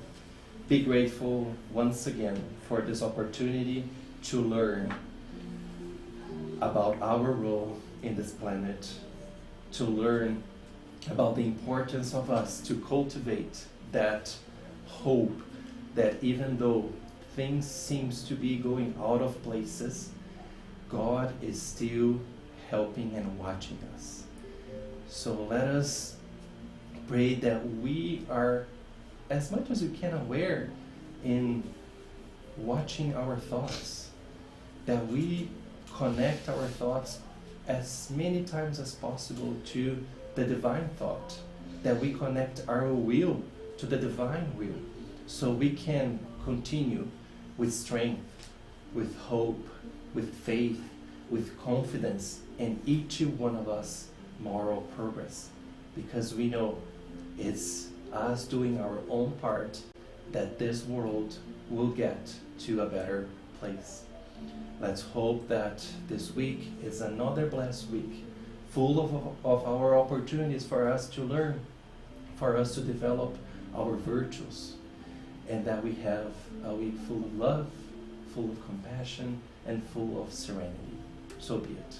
Be grateful once again for this opportunity to learn about our role in this planet, to learn about the importance of us to cultivate that hope that even though things seems to be going out of places, God is still helping and watching us. So let us pray that we are as much as we can aware in watching our thoughts, that we connect our thoughts as many times as possible to the divine thought, that we connect our will to the divine will, so we can continue with strength, with hope, with faith, with confidence in each one of us moral progress, because we know it's us doing our own part that this world will get to a better place. Let's hope that this week is another blessed week, full of our opportunities for us to learn, for us to develop our virtues, and that we have a week full of love, full of compassion, and full of serenity. So be it.